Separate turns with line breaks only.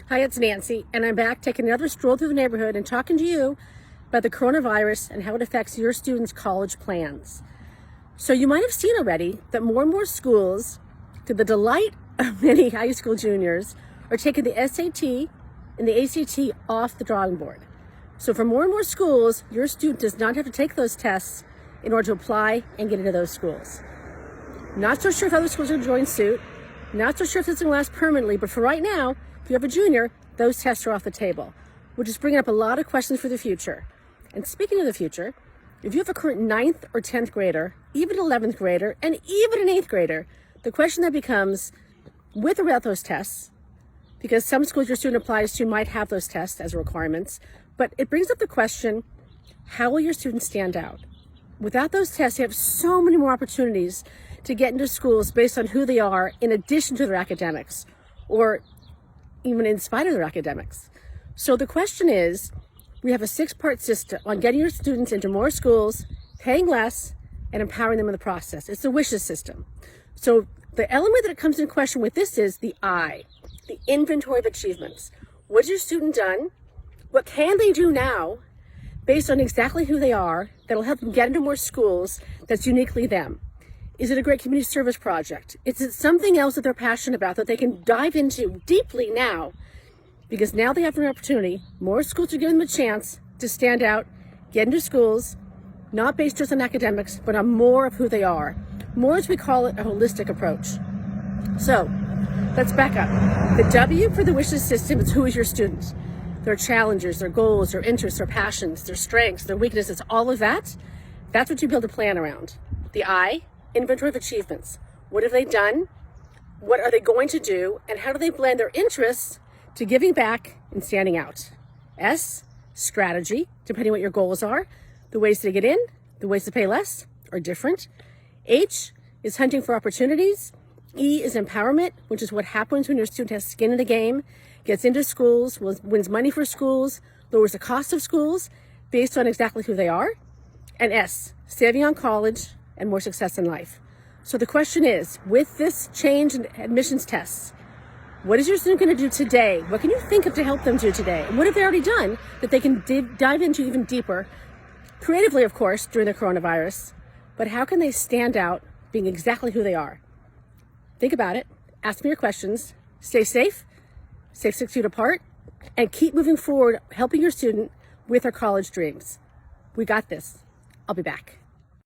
Hi, it's Nancy, and I'm back taking another stroll through the neighborhood and talking to you about the coronavirus and how it affects your students' college plans. So you might have seen already that more and more schools, to the delight of many high school juniors, are taking the SAT and the ACT off the drawing board. So for more and more schools, your student does not have to take those tests in order to apply and get into those schools. Not so sure if other schools are going to join suit. Not so sure if this is going to last permanently, but for right now, if you have a junior, those tests are off the table, which is bringing up a lot of questions for the future. And speaking of the future, if you have a current 9th or 10th grader, even 11th grader, and even an 8th grader, the question then becomes, with or without those tests, because some schools your student applies to might have those tests as requirements, but it brings up the question, how will your students stand out? Without those tests, you have so many more opportunities to get into schools based on who they are in addition to their academics, or even in spite of their academics. So the question is, we have a 6-part system on getting your students into more schools, paying less, and empowering them in the process. It's a wishes system. So the element that comes into question with this is the I, the inventory of achievements. What has your student done? What can they do now based on exactly who they are that'll help them get into more schools that's uniquely them? Is it a great community service project? Is it something else that they're passionate about that they can dive into deeply now? Because now they have an opportunity. More schools are giving them a chance to stand out, get into schools, not based just on academics, but on more of who they are. More, as we call it, a holistic approach. So let's back up. The W for the wishes system is who is your student. Their challenges, their goals, their interests, their passions, their strengths, their weaknesses, all of that. That's what you build a plan around. The I, inventory of achievements. What have they done? What are they going to do? And how do they blend their interests to giving back and standing out? S, strategy, depending what your goals are. The ways to get in, the ways to pay less are different. H is hunting for opportunities. E is empowerment, which is what happens when your student has skin in the game, gets into schools, wins money for schools, lowers the cost of schools based on exactly who they are. And S, saving on college and more success in life. So the question is, with this change in admissions tests, what is your student going to do today? What can you think of to help them do today? And what have they already done that they can dive into even deeper, creatively, of course, during the coronavirus, but how can they stand out being exactly who they are? Think about it. Ask me your questions. Stay safe, stay 6 feet apart, and keep moving forward, helping your student with their college dreams. We got this. I'll be back.